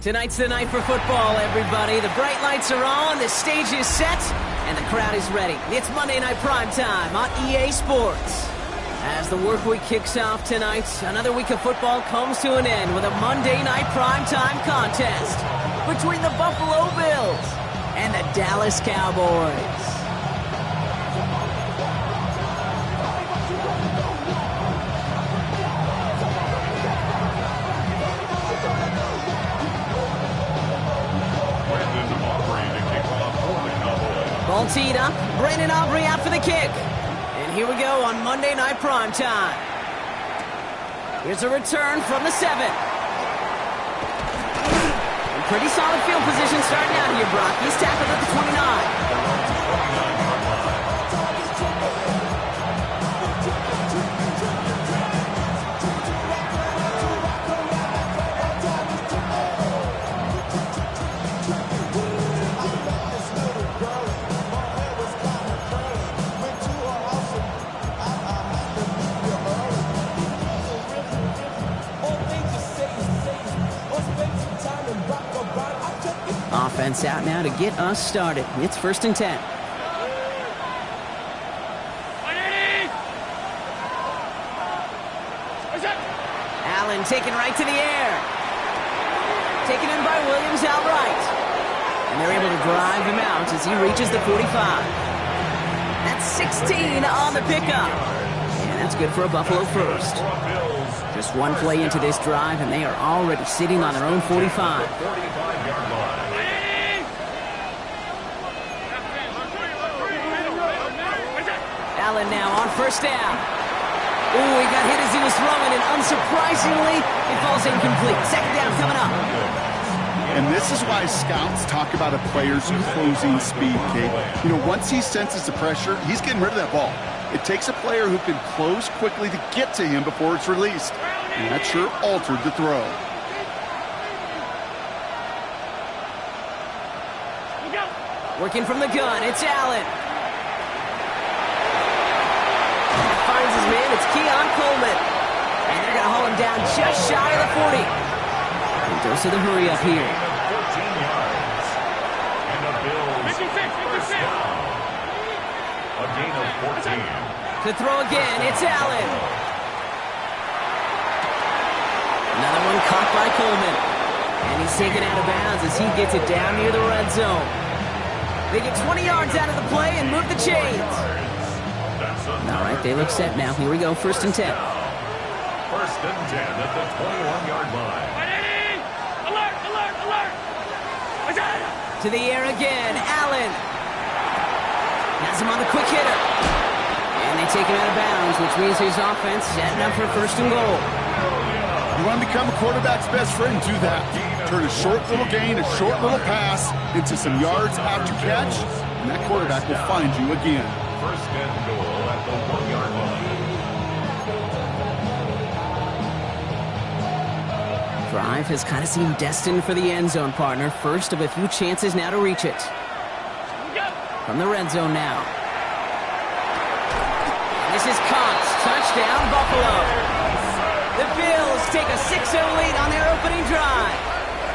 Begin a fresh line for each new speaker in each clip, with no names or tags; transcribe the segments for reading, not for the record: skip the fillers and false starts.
Tonight's the night for football, everybody. The bright lights are on, the stage is set, and the crowd is ready. It's Monday Night Primetime on EA Sports. As the work week kicks off tonight, another week of football comes to an end with a Monday Night Primetime contest between the Buffalo Bills and the Dallas Cowboys. Ball teed up, Brandon Aubrey out for the kick. And here we go on Monday Night Primetime. Here's a return from the 7. And pretty solid field position starting out here, Brock. He's tackled at the 29. Offense out now to get us started. It's 1st and 10. Allen taken right to the air. Taken in by Williams outright. And they're able to drive him out as he reaches the 45. That's 16 on the pickup. And that's good for a Buffalo first. Just one play into this drive, and they are already sitting on their own 45. Allen now on 1st down. Ooh, he got hit as he was throwing, and unsurprisingly, it falls incomplete. 2nd down coming up.
And this is why scouts talk about a player's closing speed, Kate. You know, once he senses the pressure, he's getting rid of that ball. It takes a player who can close quickly to get to him before it's released. And that sure altered the throw.
Working from the gun, it's Allen. Finds his man, it's Keon Coleman. And they're going to haul him down just shy of the 40. And goes to the hurry up here.
14 yards. And the Bills 56. A gain of 14.
To throw again, it's Allen. Another one caught by Coleman. And he's taken out of bounds as he gets it down near the red zone. They get 20 yards out of the play and move the chains. All right, they look set now. Here we go, 1st and 10.
1st and 10 at the 21-yard line. Alert!
To the air again, Allen. Has him on the quick hitter. And they take him out of bounds, which means his offense setting up for 1st and goal.
You want to become a quarterback's best friend, do that. Turn a short little gain, a short little pass into some yards after catch, and that quarterback will find you again.
1st and goal at the 1-yard line.
Drive has kind of seemed destined for the end zone, partner. First of a few chances now to reach it. From the red zone now. And this is caught. Touchdown, Buffalo. The Bills take a 6-0 lead on their opening drive.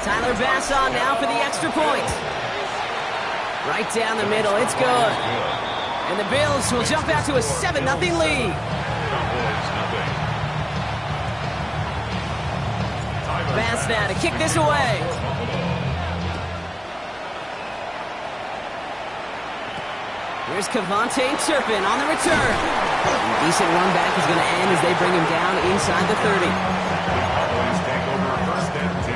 Tyler Bass on now for the extra point. Right down the middle. It's good. And the Bills will jump out to a 7-0 lead. Bass now to kick this away. Here's Kevontae Turpin on the return. And decent run back is going to end as they bring him down inside the 30.
Cowboys take over 1st and 10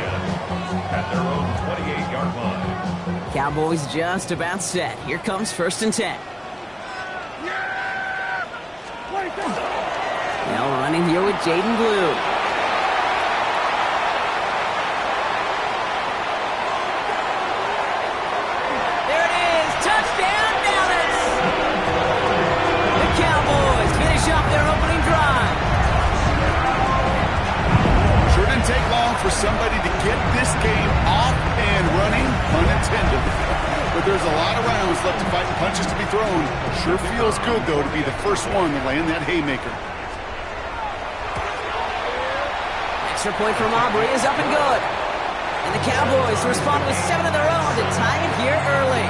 at their own 28-yard line.
Cowboys just about set. Here comes 1st and 10. Now running here with Jaden Blue. There it is. Touchdown, Dallas. The Cowboys finish off their opening drive.
Sure didn't take long for somebody to get this game off and running, pun intended. But there's a lot of rounds left to fight and punches to be thrown. Sure feels good, though, to be the first one to land that haymaker.
Extra point from Aubrey is up and good. And the Cowboys respond with 7 of their own to tie it here early.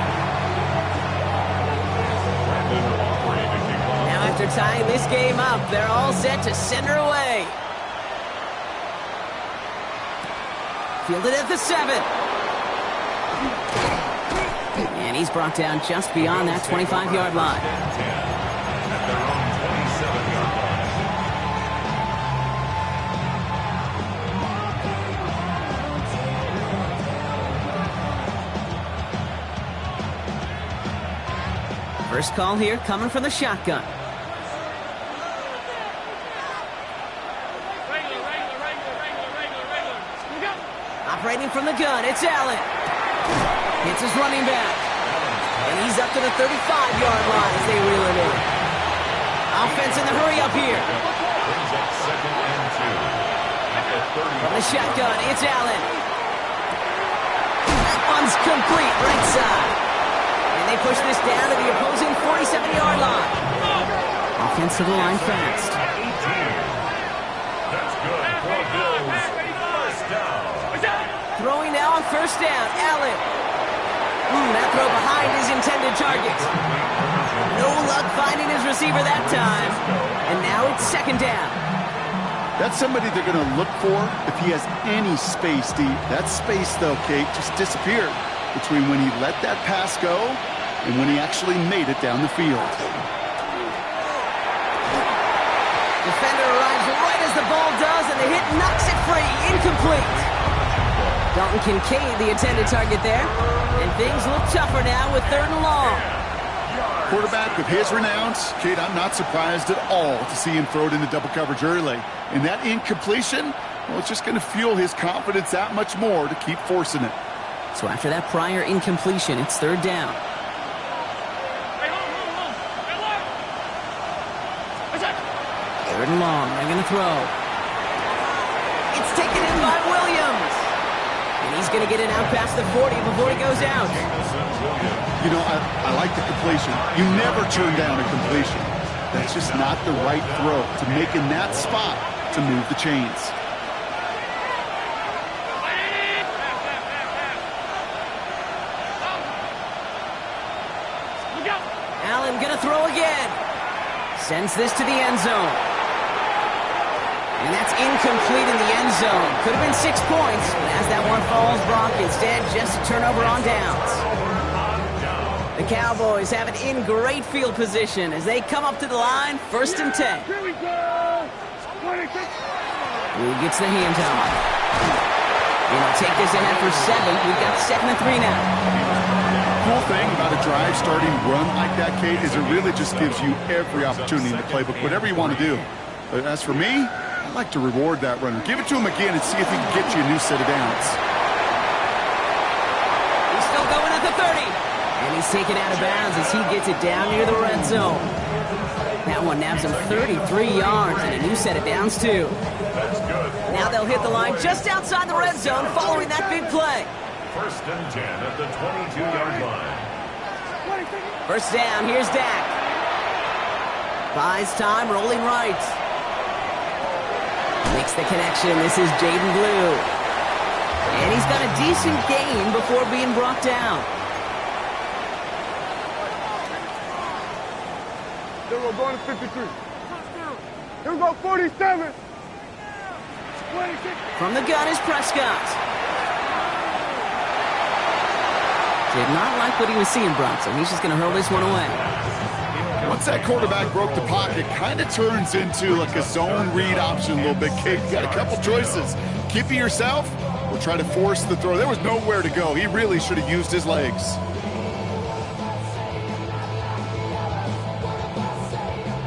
Now after tying this game up, they're all set to send her away. Fielded at the 7. And he's brought down just beyond that 25-yard line.
At their own 27-yard line.
First call here coming from the shotgun. Operating from the gun, it's Allen. Hits his running back. And he's up to the 35-yard line as they reel it in. Offense in the hurry up here.
Brings up 2nd and 2.
From the shotgun, it's Allen. That one's complete, right side. And they push this down to the opposing 47-yard line. Offense to the line fast.
That's good for Bills. First down.
Throwing now on first down, Allen. That throw behind his intended target. No luck finding his receiver that time. And now it's 2nd down.
That's somebody they're going to look for if he has any space deep. That space, though, Kate, just disappeared between when he let that pass go and when he actually made it down the field.
Defender arrives right as the ball does, and the hit knocks it free. Incomplete. Dalton Kincaid, the intended target there. And things look tougher now with 3rd and long.
Quarterback with his renounce, Kate, I'm not surprised at all to see him throw it into double coverage early. And that incompletion, well, it's just going to fuel his confidence that much more to keep forcing it.
So after that prior incompletion, it's 3rd down. 3rd and long, they're going to throw. It's taken in by Williams. And he's going to get it out past the 40 before he goes out.
You know, I like the completion. You never turn down a completion. That's just not the right throw to make in that spot to move the chains.
Allen going to throw again. Sends this to the end zone. And that's incomplete in the end zone. Could have been 6 points, but as that one falls, Brock, instead just a turnover on downs. The Cowboys have it in great field position as they come up to the line, 1st and 10.
Here we go.
Blue gets the handoff. And he'll take this ahead for 7. We've got 2nd and 3 now.
Cool thing about a drive starting run like that, Kate, is it really just gives you every opportunity in the playbook, whatever you want to do. But as for me, I'd like to reward that runner. Give it to him again and see if he can get you a new set of downs.
He's still going at the 30. And he's taken out of bounds as he gets it down near the red zone. That one nabs him 33 yards and a new set of downs, too.
That's good.
Now they'll hit the line just outside the red zone following that big play.
1st and 10 at the 22-yard line.
First down, here's Dak. Buys time, rolling right. Makes the connection. This is Jaden Blue. And he's got a decent gain before being brought down.
Then we're going to 53. Here we go, 47. 26.
From the gun is Prescott. Did not like what he was seeing, Brock, so he's just going to hurl this one away.
Once that quarterback broke the pocket, kind of turns into like a zone read option a little bit, Kate. You got a couple choices. Keep it yourself or try to force the throw. There was nowhere to go. He really should have used his legs.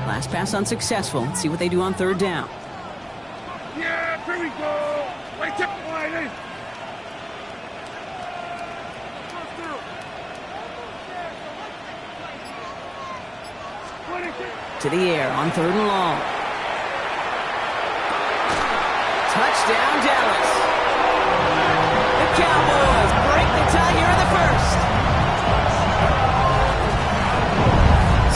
Last pass unsuccessful. Let's see what they do on 3rd down.
Yeah, here we go. Wait, check the line in.
To the air on 3rd and long. Touchdown, Dallas. The Cowboys break the tie here in the 1st.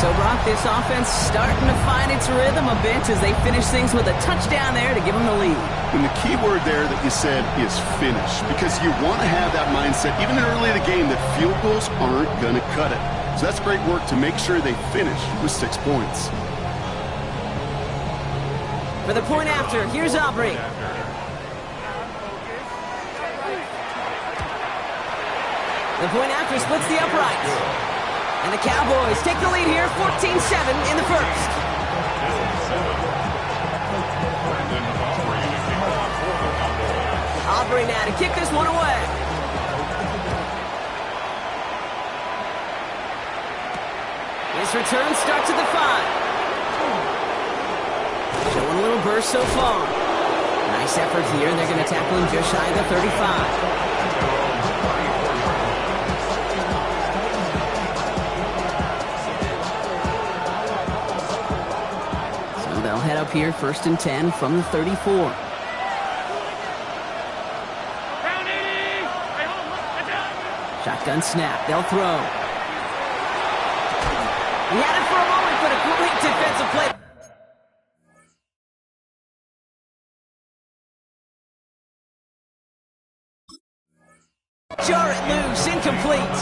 So So, Brock, this offense starting to find its rhythm a bit as they finish things with a touchdown there to give them the lead.
And the key word there that you said is finish, because you want to have that mindset, even early in the game, that field goals aren't going to cut it. So that's great work to make sure they finish with 6 points.
For the point after, here's Aubrey. The point after splits the uprights. And the Cowboys take the lead here, 14-7 in the first. Aubrey now to kick this one away. His return starts at the 5. Showing a little burst so far. Nice effort here, and they're going to tackle him just shy of the 35. They'll head up here, 1st and 10 from the 34. Shotgun snap. They'll throw. He had it for a moment, but a great defensive play. Jar it loose, incomplete.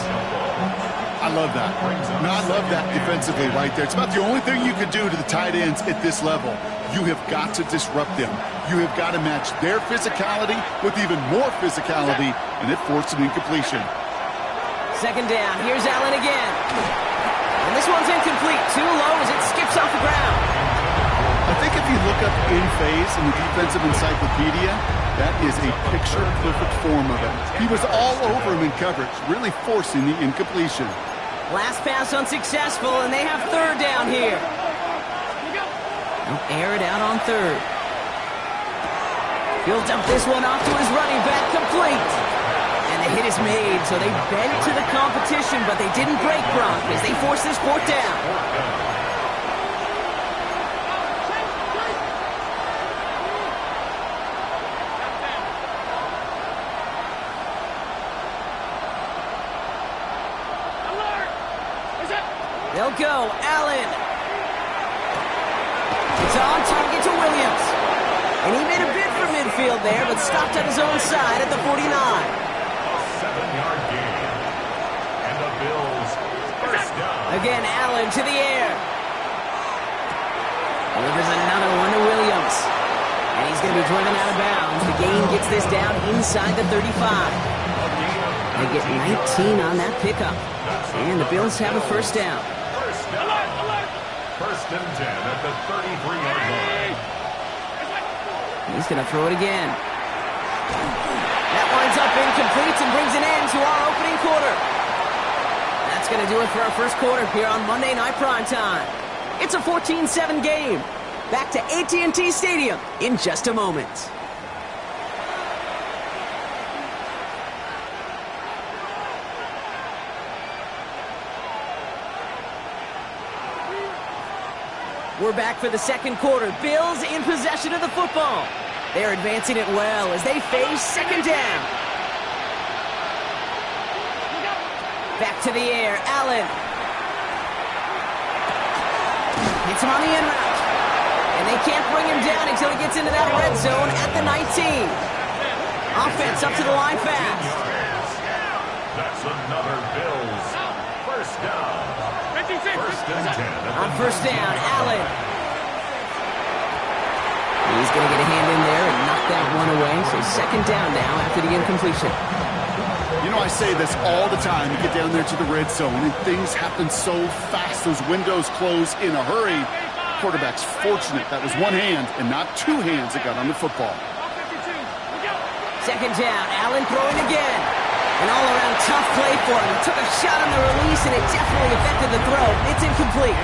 I love that. No, I love that defensively right there. It's about the only thing you can do to the tight ends at this level. You have got to disrupt them. You have got to match their physicality with even more physicality, and it forced an incompletion.
2nd down. Here's Allen again. And this one's incomplete. Too low as it skips off the ground.
I think if you look up in phase in the defensive encyclopedia, that is a picture-perfect form of it. He was all over him in coverage, really forcing the incompletion.
Last pass unsuccessful, and they have 3rd down here. They'll air it out on 3rd. He'll dump this one off to his running back, complete. And the hit is made, so they bent to the competition, but they didn't break Brock as they force this 4th down. They'll go. Allen. It's on target to Williams. And he made a bid for midfield there, but stopped on his own side at the 49.
7-yard gain. And the Bills first down.
Again, Allen to the air. Delivers another one to Williams. And he's going to be driven out of bounds. The gain gets this down inside the 35. They get 19 on that pickup. And the Bills have a 1st down.
1st and 10 at the 33-yard line.
He's going to throw it again. That winds up incomplete and brings an end to our opening quarter. That's going to do it for our first quarter here on Monday Night Primetime. It's a 14-7 game. Back to AT&T Stadium in just a moment. We're back for the 2nd quarter. Bills in possession of the football. They're advancing it well as they face 2nd down. Back to the air. Allen. Hits him on the end route. And they can't bring him down until he gets into that red zone at the 19. Offense up to the line fast.
That's another Bills 1st down. 1st and 10.
On 1st down, Allen. He's going to get a hand in there and knock that one away. So 2nd down now after the incompletion.
You know, I say this all the time. You get down there to the red zone, and things happen so fast. Those windows close in a hurry. Quarterback's fortunate. That was one hand and not 2 hands that got on the football.
2nd down, Allen throwing again. An all-around tough play for him. He took a shot on the release, and it definitely affected the throw. It's incomplete.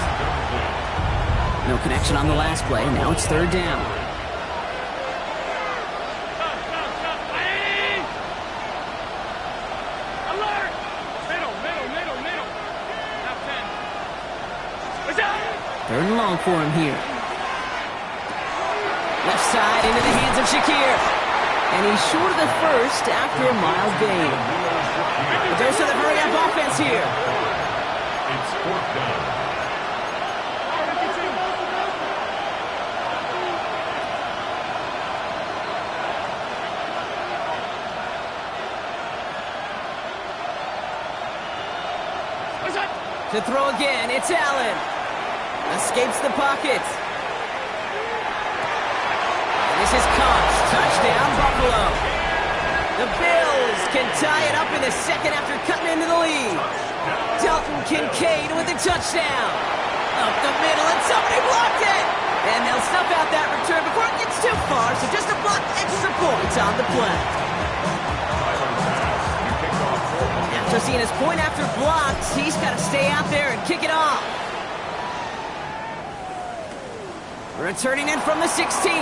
No connection on the last play. Now it's 3rd down. Third and long for him here. Left side into the hands of Shakir. And he's short of the 1st after a mild gain. But there's the hurry-up offense here.
It's 4th down.
To throw again, it's Allen. Escapes the pocket. And this is caught. Touchdown, Buffalo. The Bills can tie it up in the second after cutting into the lead. Dalton Kincaid with a touchdown. Up the middle, and somebody blocked it. And they'll snuff out that return before it gets too far, so just a blocked extra point on the play. After seeing his point after blocked, he's got to stay out there and kick it off. Returning in from the 16.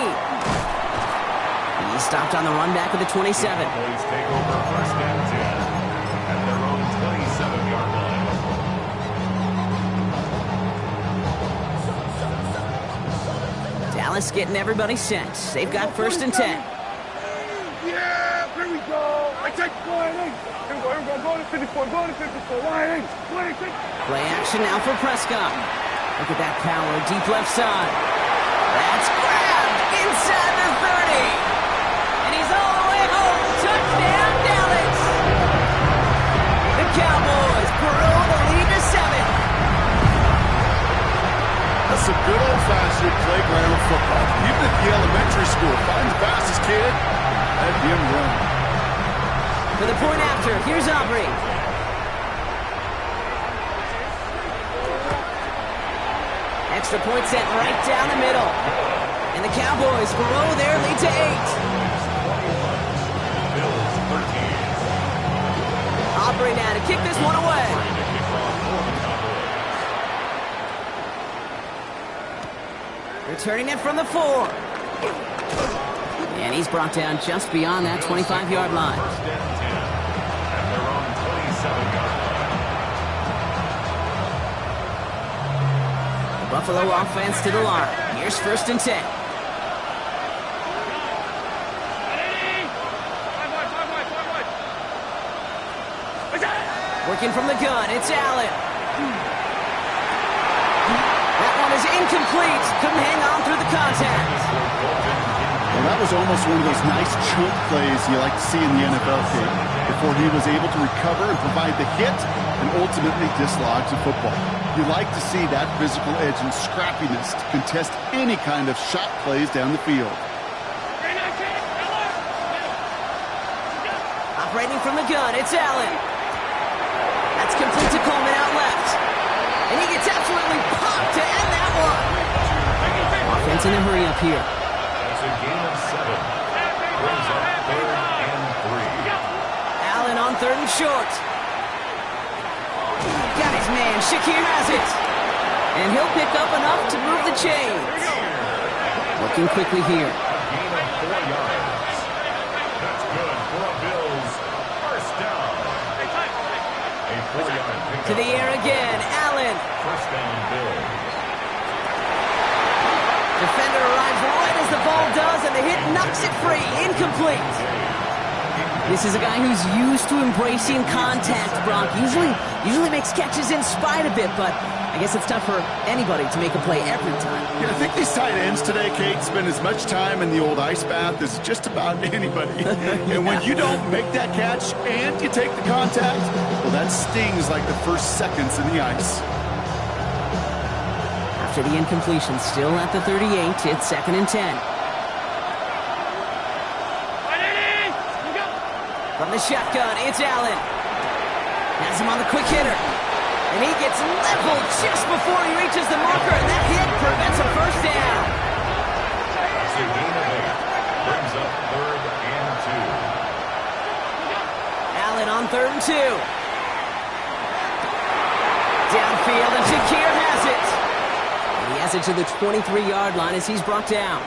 He stopped on the run back of the 27.
Cowboys take over first and 10 at their own 27-yard line.
Dallas getting everybody set. They've got first and 10.
Yeah, here we go. I take line 8. Here we go. Go to 54. Go to 54. Line 8.
Play action now for Prescott. Look at that power. Deep left side. That's grabbed inside the 30. And he's all the way home. Touchdown, Dallas. The Cowboys grow the lead to 7.
That's some good old-fashioned playground football. Even at the elementary school, find the fastest kid, let him run.
For the point after, here's Aubrey. Extra point sent right down the middle. And the Cowboys grow their lead to 8.
Bills 13.
Aubrey now to kick this one away. Returning it from the 4. And he's brought down just beyond that 25-yard line.
First and 10 at their own 27-yard line.
The Buffalo offense to the line. Here's first and 10. Working from the gun, it's Allen. That one is incomplete. Couldn't hang on through the contact.
Well, that was almost one of those nice chunk plays you like to see in the NFL game before he was able to recover and provide the hit and ultimately dislodge the football. You like to see that physical edge and scrappiness to contest any kind of shot plays down the field.
Operating from the gun, it's Allen. That's complete to Coleman out left. And he gets absolutely popped to end that one. Offense in a hurry up here.
It's a gain of 7. Brings up 3rd and 3.
Allen on 3rd and short. Got his man. Shakir has it. And he'll pick up enough to move the chains. Looking quickly here.
A gain of 4 yards. That's good for a Bills first down. A 4-yard pickup.
To the air again. Allen.
First down, Bills.
Defender arrives right as the ball does, and the hit knocks it free. Incomplete. This is a guy who's used to embracing contact, Brock. Usually makes catches in spite of it, but I guess it's tough for anybody to make a play every time.
Yeah, I think these tight ends today, Kate, spend as much time in the old ice bath as just about anybody. And when you don't make that catch and you take the contact, well, that stings like the first seconds in the ice.
After the incompletion, still at the 38, it's 2nd and 10. From the shotgun, it's Allen. Has him on the quick hitter. And he gets leveled just before he reaches the marker, and that hit prevents a first down.
It's a gain of 8. Brings up 3rd and 2.
Allen on 3rd and 2. Downfield, and Shakir has it. And he has it to the 23-yard line as he's brought down.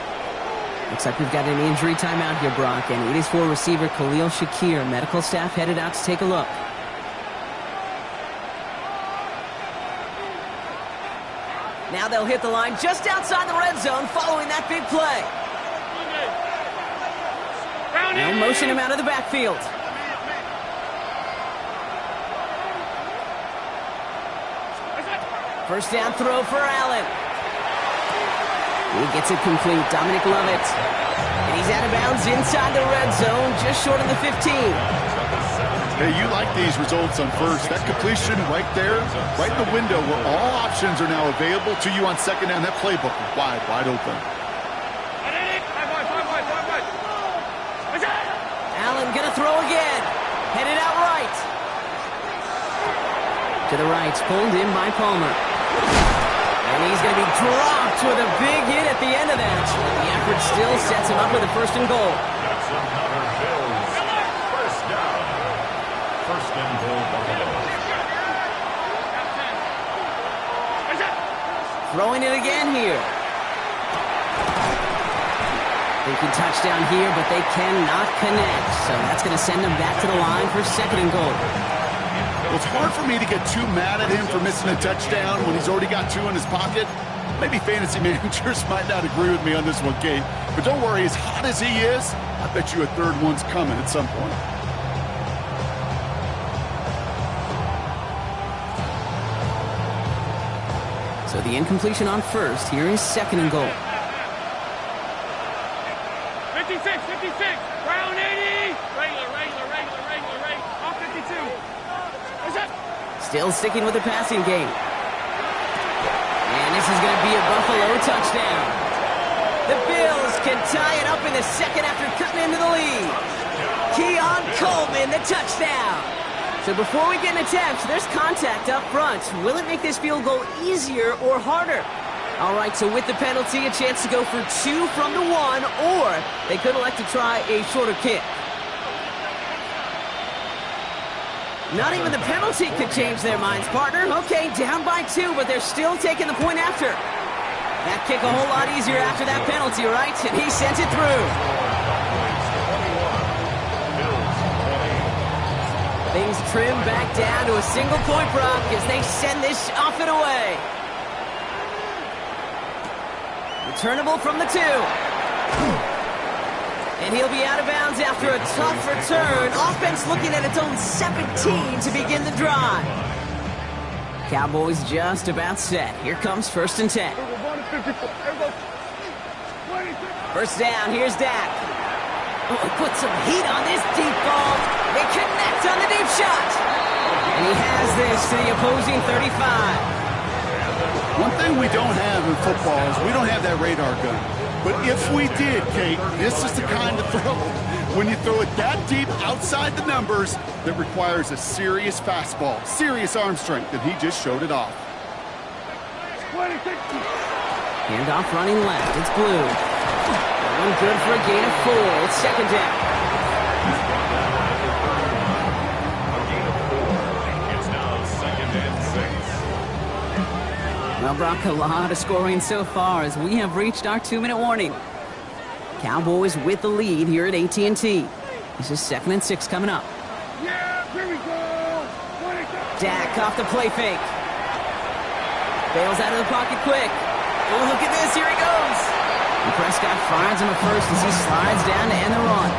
Looks like we've got an injury timeout here, Brock, and it is for receiver Khalil Shakir. Medical staff headed out to take a look. Now they'll hit the line just outside the red zone following that big play. They'll motion him out of the backfield. First down throw for Allen. He gets it complete. Dominic Lovett. And he's out of bounds inside the red zone, just short of the 15.
At the 17.
Hey, you like these results on first. That completion right there, right in the window where all options are now available to you on second down. That playbook wide open.
Allen gonna throw again. Headed out right. To the right, pulled in by Palmer. And he's going to be dropped with a big hit at the end of that. The effort still sets him up with a first and goal.
That's another Bills. First down. First and goal for the Bills.
Throwing it again here. Thinking touchdown here, but they cannot connect. So that's going to send them back to the line for second and goal.
Well, it's hard for me to get too mad at him for missing a touchdown when he's already got 2 in his pocket. Maybe fantasy managers might not agree with me on this one, Kate. But don't worry, as hot as he is, I bet you a third one's coming at some point.
So the incompletion on first. Here is second and goal.
56, 56, round 80. Regular. Off 52.
Still sticking with the passing game. And this is going to be a Buffalo touchdown. The Bills can tie it up in the second after cutting into the lead. Keon Coleman, the touchdown. So before we get an attempt, there's contact up front. Will it make this field goal easier or harder? All right, so with the penalty, a chance to go for 2 from the 1, or they could elect to try a shorter kick. Not even the penalty could change their minds, partner. Okay, down by 2, but they're still taking the point after. That kick a whole lot easier after that penalty, right? And he sent it through. Things trim back down to a single point, Brock, as they send this off and away. Returnable from the 2. And he'll be out of bounds after a tough return. Offense looking at its own 17 to begin the drive. Cowboys just about set. Here comes first and 10. First down, here's Dak. Oh, he put some heat on this deep ball. They connect on the deep shot. And he has this to the opposing 35.
One thing we don't have in football is we don't have that radar gun. But if we did, Kate, this is the kind of throw, when you throw it that deep outside the numbers, that requires a serious fastball, serious arm strength, and he just showed it off.
Handoff running left. It's Blue. One good for a gain of 4. It's second down.
It's now second and 6.
Well, Brock, a lot of scoring so far as we have reached our 2-minute warning. Cowboys with the lead here at AT&T. This is second and 6 coming up.
Yeah, here we go.
Dak off the play fake. Bails out of the pocket quick. Oh, look at this. Here he goes. And Prescott finds him a first as he slides down to end the run.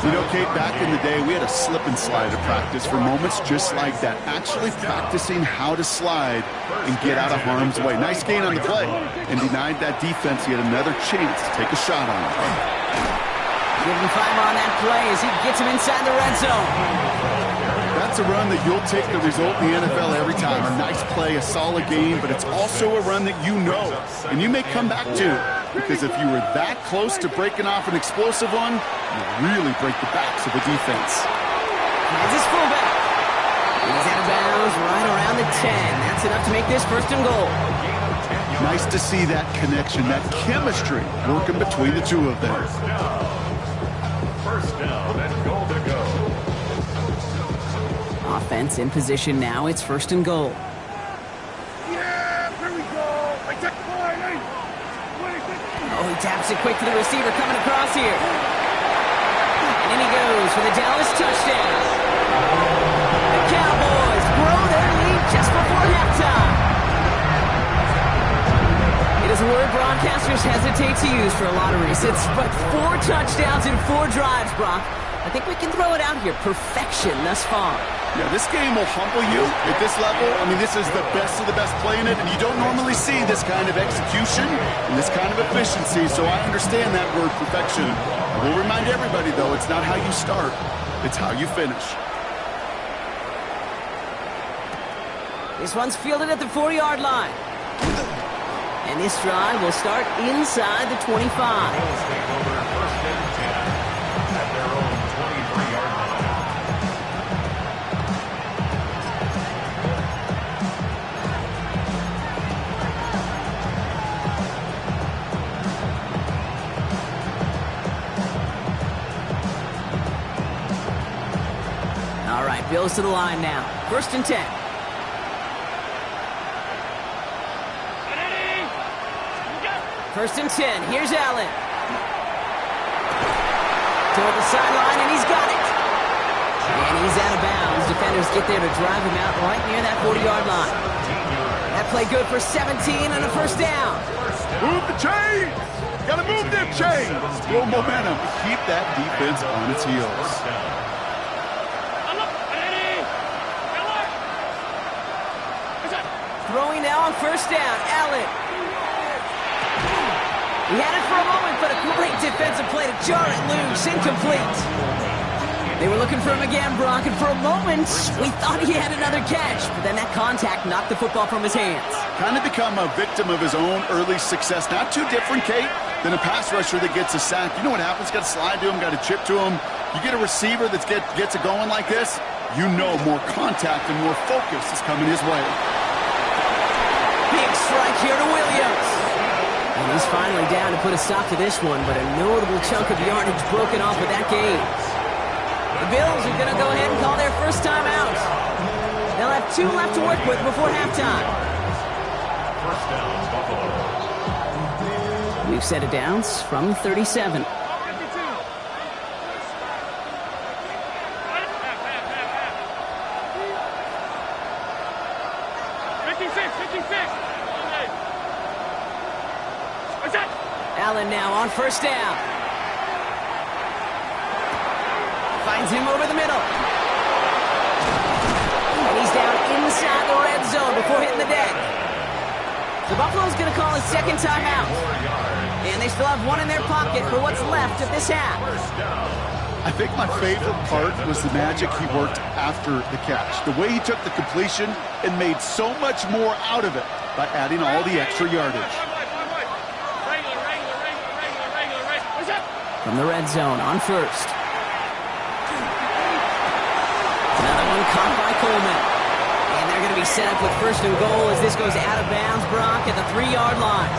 You know, Kate, back in the day, we had a slip and slide at practice for moments just like that. Actually practicing how to slide and get out of harm's way. Nice gain on the play. And denied that defense. He had another chance to take a shot on him.
Give him 5 on that play as he gets him inside the red zone.
That's a run that you'll take the result in the NFL every time. A nice play, a solid game, but it's also a run that you know and you may come back to. Because if you were that close to breaking off an explosive one, you really break the backs of the defense.
Kansas fullback. He's out of bounds right around the 10. That's enough to make this first and goal.
Nice to see that connection, that chemistry working between the 2 of them.
First down and goal to go.
Offense in position now. It's first and goal.
Yeah, here we go. I take flying.
Oh, he taps it quick to the receiver coming across here. And in he goes for the Dallas touchdown. The Cowboys grow their lead just before halftime. It is a word broadcasters hesitate to use for a lot of reasons, but 4 touchdowns in 4 drives, Brock. I think we can throw it out here. Perfection thus far.
Yeah, this game will humble you at this level. I mean, this is the best of the best playing it, and you don't normally see this kind of execution and this kind of efficiency, so I understand that word perfection. I will remind everybody, though, it's not how you start, it's how you finish.
This one's fielded at the 4-yard line. And this drive will start inside the 25.
Bills take over first and 10 at their own 23-yard line.
All right, Bills to the line now. First and 10. First and 10. Here's Allen. Toward the sideline, and he's got it. And he's out of bounds. Defenders get there to drive him out right near that 40-yard line. That play good for 17 and a first down.
Move the chains! Gotta move them chains! Build momentum. Keep that defense on its heels.
Throwing now on first down. Allen. He had it for a moment, but a great defensive play to jar it loose. Incomplete. They were looking for him again, Brock, and for a moment, we thought he had another catch. But then that contact knocked the football from his hands.
Kind of become a victim of his own early success. Not too different, Kate, than a pass rusher that gets a sack. You know what happens? Got to slide to him, got to chip to him. You get a receiver that gets it going like this, you know more contact and more focus is coming his way.
Big strike here to Williams. And he's finally down to put a stop to this one, but a notable chunk of yardage broken off with that game. The Bills are going to go ahead and call their first time out. They'll have 2 left to work with before halftime.
First down, Buffalo.
We've set it downs from 37.
56.
Allen now on first down. Finds him over the middle. And he's down inside the red zone before hitting the deck. The Buffalo's going to call his second timeout. And they still have one in their pocket for what's left of this half.
I think my favorite part was the magic he worked after the catch. The way he took the completion and made so much more out of it by adding all the extra yardage.
From the red zone on first. Another one caught by Coleman. And they're going to be set up with first and goal as this goes out of bounds, Brock, at the 3-yard line.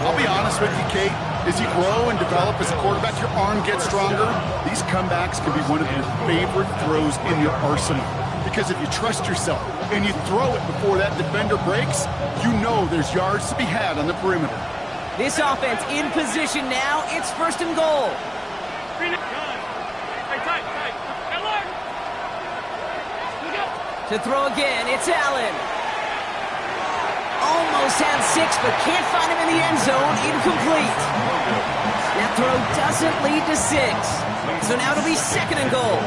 I'll be honest with you, Kate. As you grow and develop as a quarterback, your arm gets stronger. These comebacks can be one of your favorite throws in your arsenal. Because if you trust yourself and you throw it before that defender breaks, you know there's yards to be had on the perimeter.
This offense in position now. It's first and goal. To throw again, it's Allen. Almost had 6, but can't find him in the end zone. Incomplete. That throw doesn't lead to 6. So now it'll be second and goal.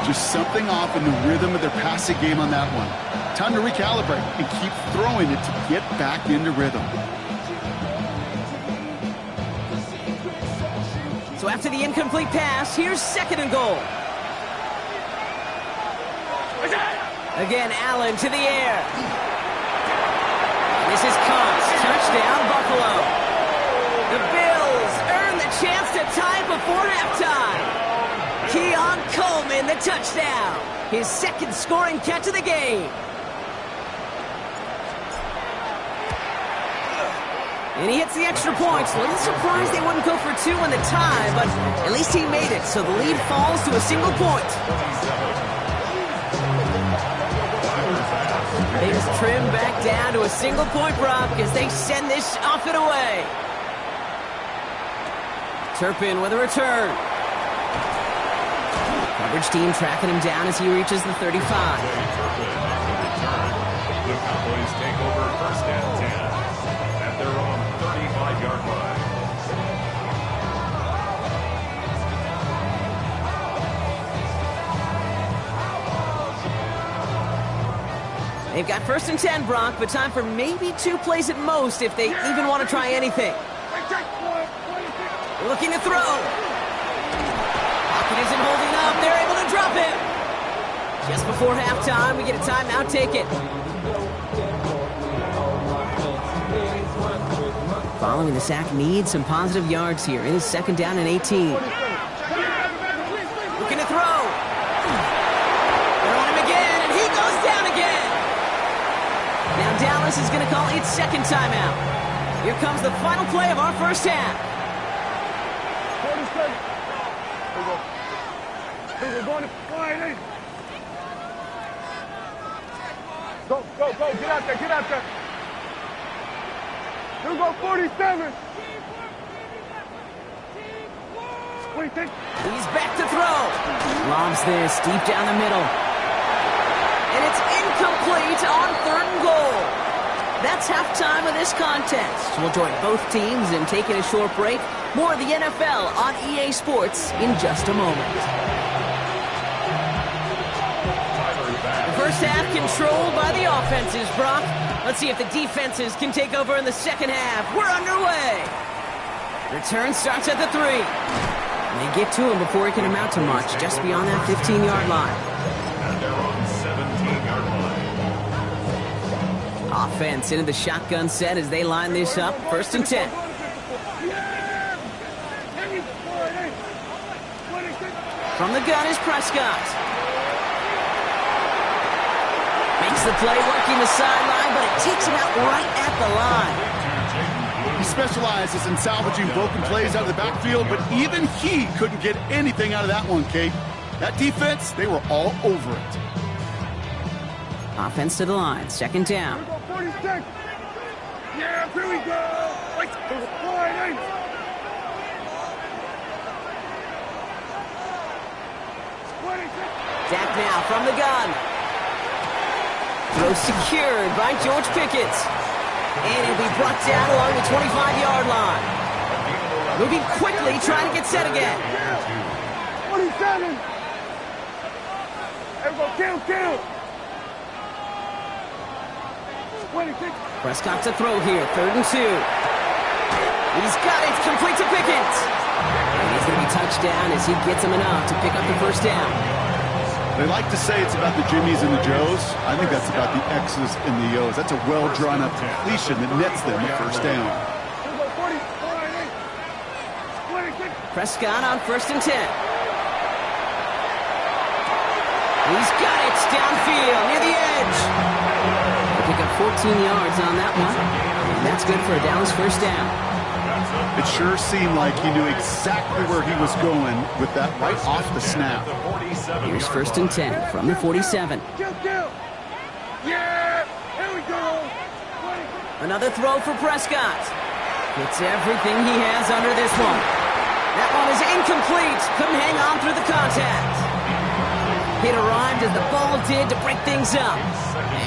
Just something off in the rhythm of their passing game on that one. Time to recalibrate and keep throwing it to get back into rhythm.
So after the incomplete pass, here's second and goal. Again, Allen to the air. This is Cox. Touchdown, Buffalo. The Bills earn the chance to tie before halftime. Keon Coleman, the touchdown. His second scoring catch of the game. And he hits the extra points. A little surprised they wouldn't go for 2 in the tie, but at least he made it. So the lead falls to a single point. They just trim back down to a single point, Brock, as they send this off and away. Turpin with a return. Coverage team tracking him down as he reaches the 35.
The Cowboys take over first and 10 at their own 35-yard line.
They've got first and 10, Brock, but time for maybe 2 plays at most if they even want to try anything. Looking to throw. Pocket isn't holding up. They're able to drop him. Just before halftime, we get a timeout. Take it. Following the sack, needs some positive yards here. It is 2nd down and 18. Looking to throw. Throwing him again, and he goes down again. Now Dallas is going to call its 2nd timeout. Here comes the final play of our first half.
47. Here we go. Going to flying in. Go, go, go. Get out there, get out there. Here we go, 47. What do you think?
He's back to throw. Lobs this deep down the middle. And it's incomplete on 3rd and goal. That's halftime of this contest. We'll join both teams in taking a short break. More of the NFL on EA Sports in just a moment. The first half controlled by the offenses, Brock. Let's see if the defenses can take over in the second half. We're underway. Return starts at the 3. And they get to him before he can amount to much, just beyond that 15-yard line.
And they're on 17-yard line.
Offense into the shotgun set as they line this up. 1st and 10. From the gun is Prescott. Makes the play, working the sideline, but it takes him out right at the line.
He specializes in salvaging broken plays out of the backfield, but even he couldn't get anything out of that one, Kate. That defense, they were all over it.
Offense to the line, 2nd down.
Here we go, 46. Yeah, here we go. Flying in.
Dak now from the gun. Throw secured by George Pickett. And he'll be brought down along the 25-yard line. Moving quickly, trying to get set again.
47. Here we go, kill. 26.
Prescott to throw here, 3rd and 2. He's got it, complete to Pickett. And he's going to be touched down as he gets him enough to pick up the 1st down.
They like to say it's about the Jimmies and the Joes. I think that's about the X's and the O's. That's a well-drawn-up completion that nets them a 1st down.
Prescott on 1st and 10. He's got it downfield near the edge. They pick up 14 yards on that one. And that's good for a Dallas 1st down.
It sure seemed like he knew exactly where he was going with that right off the snap.
Here's 1st and 10 from the 47.
Yeah, here we go.
Another throw for Prescott. Gets everything he has under this one. That one is incomplete. Couldn't hang on through the contact. Hit arrived as the ball did to break things up.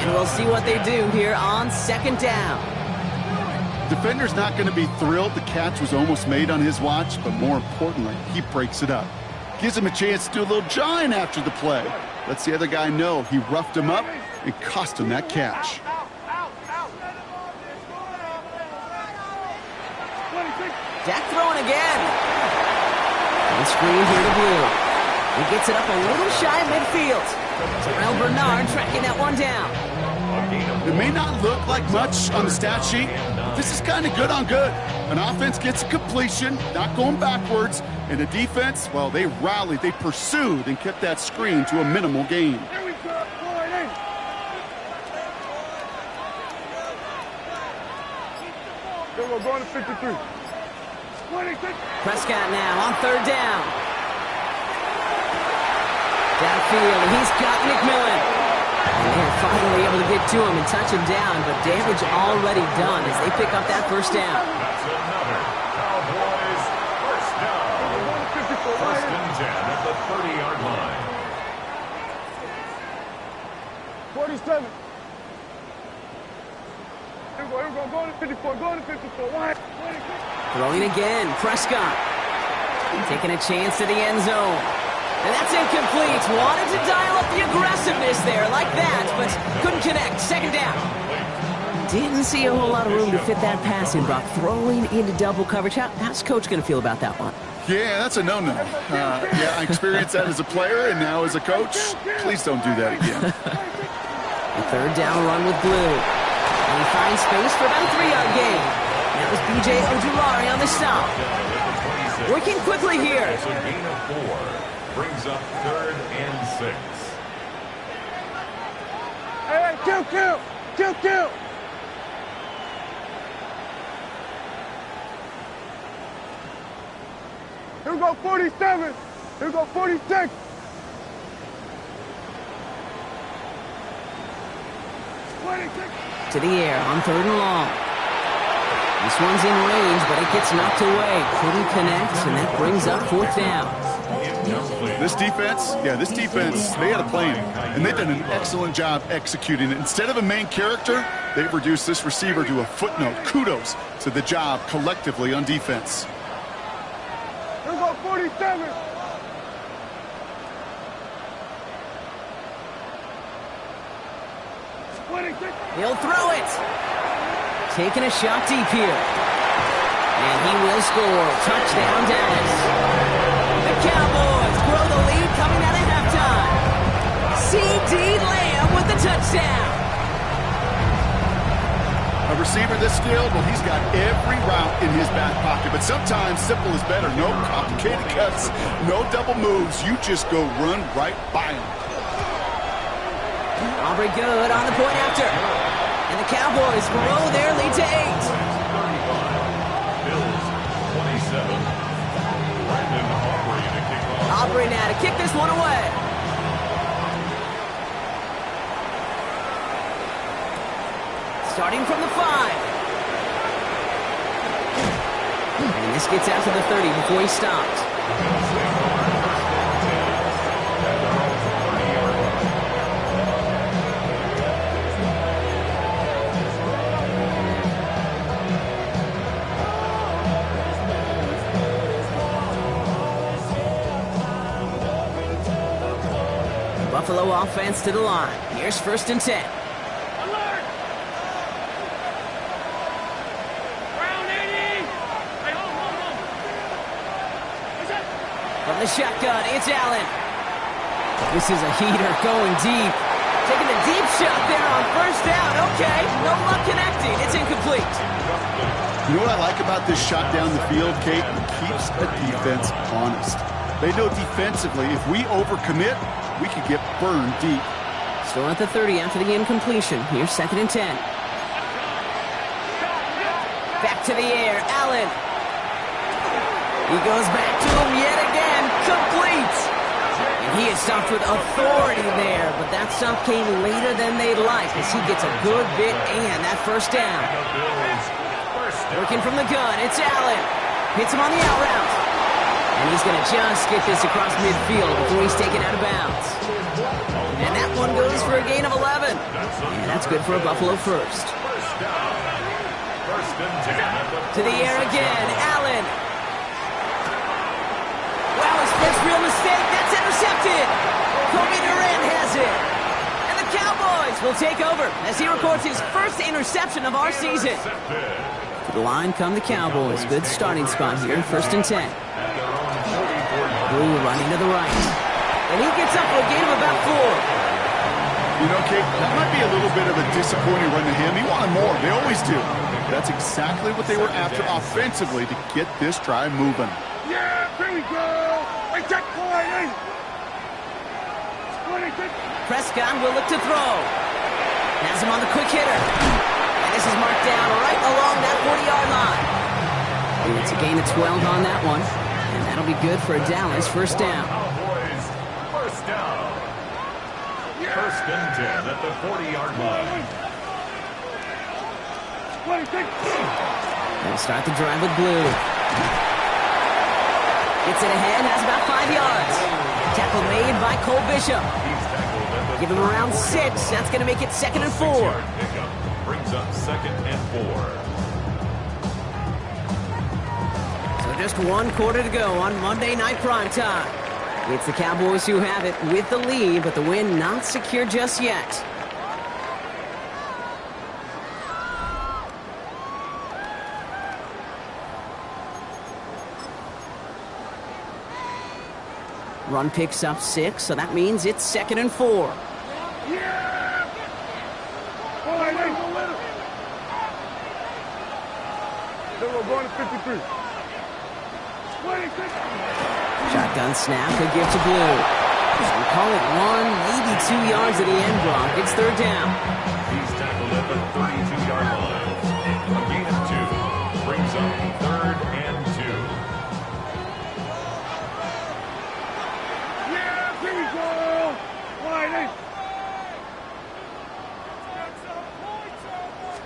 And we'll see what they do here on 2nd down.
Defender's not going to be thrilled the catch was almost made on his watch, but more importantly, he breaks it up. Gives him a chance to do a little jawing after the play. Lets the other guy know he roughed him up and cost him that catch.
Dak throwing again. And screen here to Blue. He gets it up a little shy of midfield. Terrell Bernard tracking that one down.
It may not look like much on the stat sheet, but this is kind of good on good. An offense gets a completion, not going backwards, and the defense, well, they rallied, they pursued, and kept that screen to a minimal gain.
Here we go, flying in. Here we're going to 53. 26.
Prescott now on 3rd down. Downfield, and he's got McMillan. And they're finally able to get to him and touch him down, but damage already done as they pick up that 1st down.
That's another Cowboys 1st down. 1st and 10 at the 30-yard line.
47. Here we go, going to 54, going to 54. Why? 26.
Throwing again, Prescott. Taking a chance to the end zone. And that's incomplete. Wanted to dial up the aggressiveness there like that, but couldn't connect. 2nd down. Didn't see a whole lot of room to fit that pass in, Brock. Throwing into double coverage. How's Coach going to feel about that one?
Yeah, that's a no-no. Yeah, I experienced that as a player and now as a coach. Please don't do that again.
The third down run with Blue. And he finds space for about a 3-yard gain. That was B.J. Ojulari on the stop. Working quickly here.
It's a gain of 4. Brings up 3rd and 6.
Hey, kill. Here we go, 47. Here we go, 46.
To the air on 3rd and long. This one's in range, but it gets knocked away. Couldn't connect, and that brings up 4th down.
This defense, they had a plan, and they've done an excellent job executing it. Instead of a main character, they've reduced this receiver to a footnote. Kudos to the job collectively on defense.
Here we go, 47.
He'll throw it. Taking a shot deep here. And he will score. Touchdown, Dallas. The Cowboys grow the lead coming out of halftime. C.D. Lamb with the touchdown.
A receiver this skilled, well, he's got every route in his back pocket. But sometimes simple is better. No complicated cuts, no double moves. You just go run right by him.
Aubrey good on the point after. And the Cowboys grow their lead to 8.
Bills 27. Brandon Aubrey to kick off.
Aubrey now to kick this one away. Starting from the 5. And this gets out to the 30 before he stops. Buffalo offense to the line. Here's 1st and 10.
Alert! Round 80! Hey, hold. What's that?
From the shotgun, it's Allen. This is a heater going deep. Taking a deep shot there on 1st down. Okay, no luck connecting. It's incomplete.
You know what I like about this shot down the field, Kate? It keeps the defense honest. They know defensively, if we overcommit, we could get burned deep.
Still at the 30 after the incompletion. Here's 2nd and 10. Back to the air, Allen. He goes back to him yet again. Complete. And he is stopped with authority there, but that stop came later than they'd like as he gets a good bit and that 1st down. Working from the gun, it's Allen. Hits him on the out route. And he's going to just get this across midfield before he's taken out of bounds. And that one goes for a gain of 11. And that's good for a Buffalo first. To the air again, Allen. Wow, his first real mistake. That's intercepted. Kobe Durant has it. And the Cowboys will take over as he records his first interception of our season. To the line come the Cowboys. Good starting spot here, 1st and 10. Blue running to the right. And he gets up for a gain of about 4.
You know, Kate, that might be a little bit of a disappointing run to him. He wanted more. They always do. That's exactly what they were after offensively to get this drive moving.
Yeah, here we go. I check point.
Prescott will look to throw. Has him on the quick hitter. And this is marked down right along that 40-yard line. And it's a gain of 12 on that one. And that'll be good for a Dallas 1st down.
Cowboys, 1st down. 1st and 10 at the 40-yard line.
They'll start the drive with Blue. Gets it ahead, has about 5 yards. Tackle made by Cole Bishop. Give him around 6. That's going to make it 2nd and 4.
Brings up 2nd and 4.
So just 1 quarter to go on Monday Night Primetime. It's the Cowboys who have it with the lead, but the win not secure just yet. Run picks up 6, so that means it's 2nd and 4.
Yeah! All right, hey. Then we're going to 53. 26.
Shotgun snap, he'll give to Blue. We call it 1, maybe 2 yards at the end block. It's 3rd down.
He's tackled at the 32-yard line. A gain of 2 brings up 3rd and 2.
Yeah, here we go. Wide eight.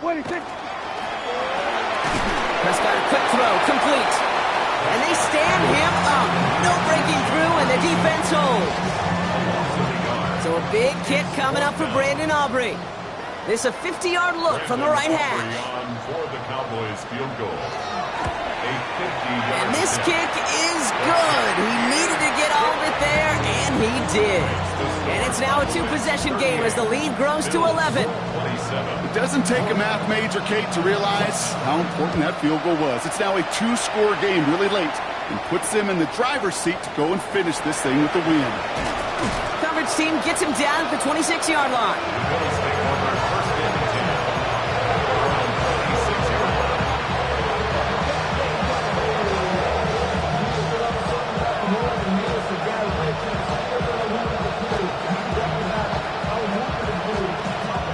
26.
Prescott, a quick throw, complete. And they stand him up. No breaking through, and the defense holds. So a big kick coming up for Brandon Aubrey. This a 50-yard look from the right hash.
For the Cowboys field goal. A 50-yard
And this kick is good. He needed to get all of it there, and he did. And it's now a 2-possession game as the lead grows to 11.
27.
It doesn't take a math major, Kate, to realize how important that field goal was. It's now a 2-score game really late and puts them in the driver's seat to go and finish this thing with the win.
Coverage team gets him down at the 26-yard line.
Bills take over first and 10. Around 26-yard line.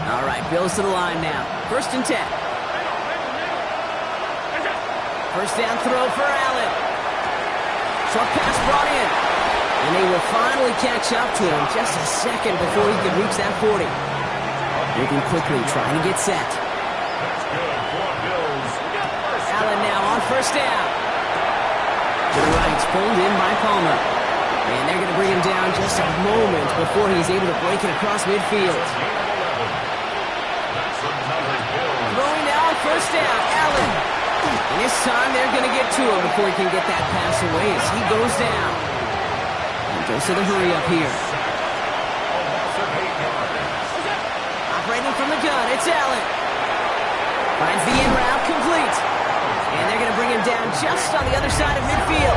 All right, Bills to the line now. 1st and 10. 1st down throw for Allen. Short pass brought in. And they will finally catch up to him just a second before he could reach that 40. Moving quickly, trying to get set.
That's good for Bills.
Allen now on 1st down. To the right, pulled in by Palmer. And they're going to bring him down just a moment before he's able to break it across midfield. Throwing now on 1st down, Allen. And this time they're going to get to him before he can get that pass away as he goes down. And goes to the hurry up here. Operating from the gun, it's Allen. Finds the in route, complete. And they're going to bring him down just on the other side of midfield.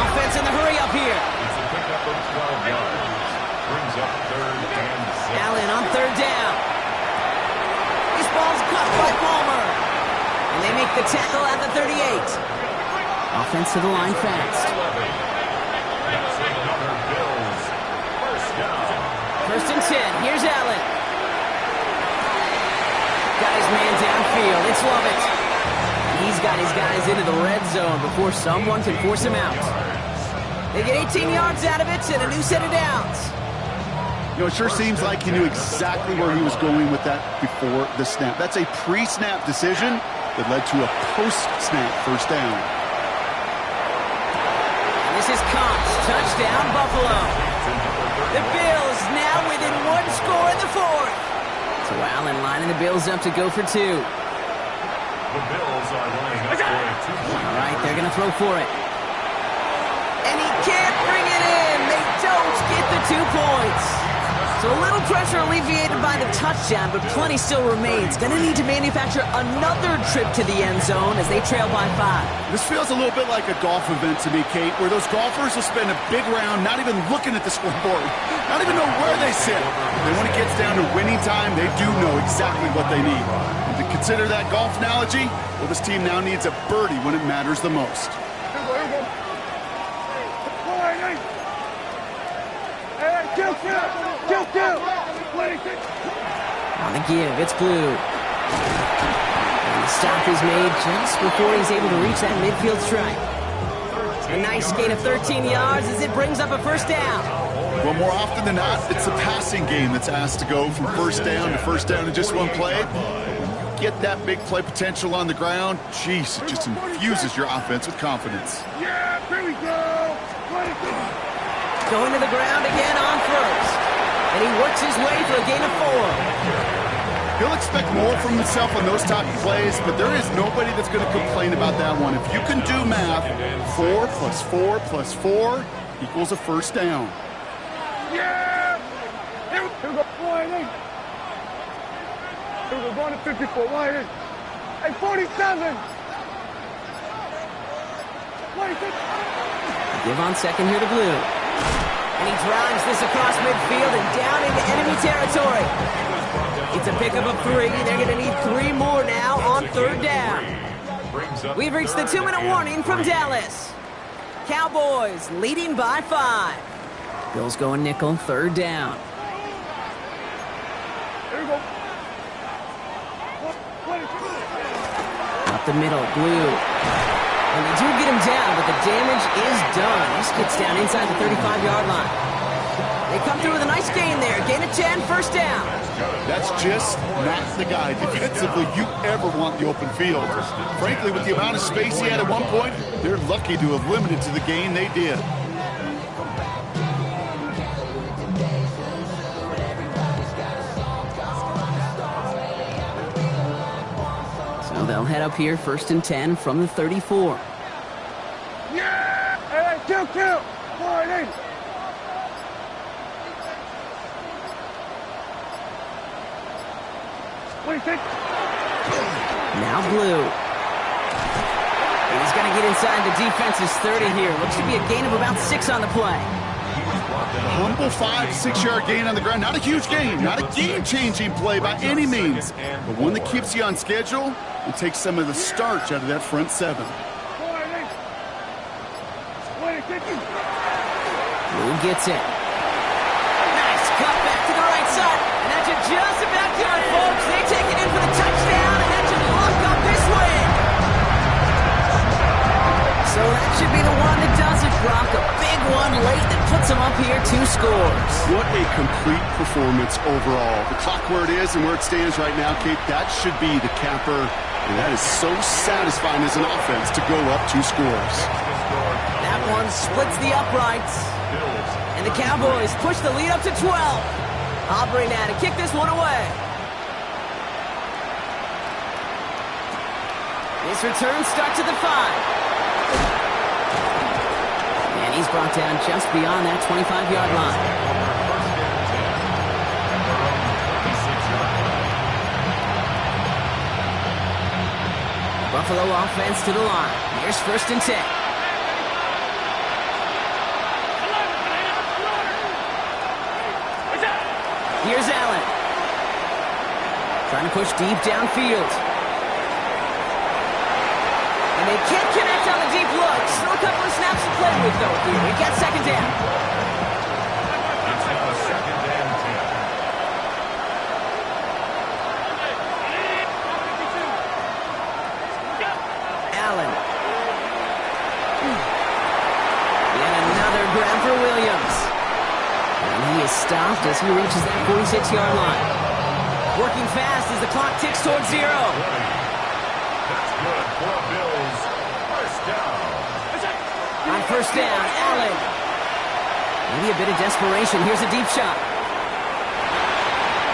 Offense in the hurry up here.
It's a pickup of 12 yards. Brings up 3rd and 6.
Allen on 3rd down. This ball's caught by Palmer. And they make the tackle at the 38. Offense to the line fast.
That's another Bills. 1st down.
1st and 10. Here's Allen. Got his man downfield. It's Lovett. He's got his guys into the red zone before someone can force him out. They get 18 yards out of it and a new set of downs.
You know, it sure seems like he knew exactly where he was going with that before the snap. That's a pre-snap decision that led to a post-snap 1st down.
And this is Cox. Touchdown, Buffalo. The Bills now within 1 score in the 4th. So Allen lining the Bills up to go for 2.
The Bills are lining up for a 2-point.
All right, they're going to throw for it. And he can't bring it in. They don't get the 2 points. So a little pressure alleviated by the touchdown, but plenty still remains. Going to need to manufacture another trip to the end zone as they trail by 5.
This feels a little bit like a golf event to me, Kate, where those golfers will spend a big round not even looking at the scoreboard, not even know where they sit. Then when it gets down to winning time, they do know exactly what they need. And to consider that golf analogy, well, this team now needs a birdie when it matters the most.
Here we go. Wide eight. Hey, kill. 26.
On the give, it's Blue. And the stop is made just before he's able to reach that midfield stripe. A nice gain of 13 yards as it brings up a 1st down.
Well, more often than not, it's the passing game that's asked to go from 1st down to 1st down in just one play. Get that big play potential on the ground, geez, it just infuses your offense with confidence.
Yeah, here we go. 26.
Going to the ground again on 1st. And he works his way for a gain of 4.
He'll expect more from himself on those type of plays, but there is nobody that's going to complain about that one. If you can do math, 4 plus 4 plus 4 equals a 1st down.
Yeah! Here we go. Wide eight. Here we go. Going to 54. Wide eight. Hey, 47. 26.
Give on 2nd here to Blue. And he drives this across midfield and down into enemy territory. It's a pickup of 3. They're going to need 3 more now on 3rd down. We've reached the 2-minute warning from Dallas. Cowboys leading by 5. Bills going nickel, 3rd down.
Here we go.
Up the middle, Blue. And they do get him down, but the damage is done. This gets down inside the 35-yard line. They come through with a nice gain there. Gain of 10, 1st down.
That's just not the guy defensively you ever want the open field. Frankly, with the amount of space he had at one point, they're lucky to have limited to the gain they did.
So they'll head up here, 1st and 10 from the 34.
Yeah! Hey, kill! Forward in! What do you think?
Now Blue. And he's going to get inside the defense's 30 here. Looks to be a gain of about 6 on the play.
Humble 5-6-yard gain on the ground. Not a huge gain. Not a game-changing play by any means. But one that keeps you on schedule and takes some of the starch out of that front 7.
Forward in! What do you think?
Blue gets it. Nice cut back to the right side. And that should just about do it, folks. They take it in for the touchdown, and that should lock up this win. So that should be the one that does it, Brock. A big one late that puts them up here 2 scores.
What a complete performance overall. The clock where it is and where it stands right now, Kate, that should be the capper. And that is so satisfying as an offense to go up 2 scores.
That one splits the uprights. And the Cowboys push the lead up to 12. Aubrey now to kick this one away. This return starts at the 5. And he's brought down just beyond that 25-yard line. Buffalo offense to the line. Here's 1st and 10. Here's Allen. Trying to push deep downfield. And they can't connect on the deep look. Still a couple of snaps to play with, though, here. We got 2nd down.
It's now 2nd and 10.
Allen. Yet another grab for Williams. And he is stopped as he reaches that 46-yard line. Working fast as the clock ticks towards 0.
That's good for Bills. 1st down.
On 1st down, Allen. Maybe a bit of desperation. Here's a deep shot.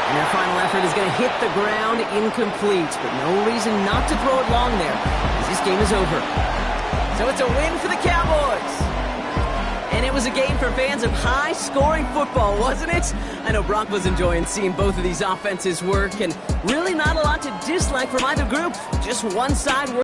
And their final effort is going to hit the ground incomplete, but no reason not to throw it long there, as this game is over. So it's a win for the Cowboys. And it was a game for fans of high-scoring football, wasn't it? I know Brock was enjoying seeing both of these offenses work, and really not a lot to dislike from either group. Just one side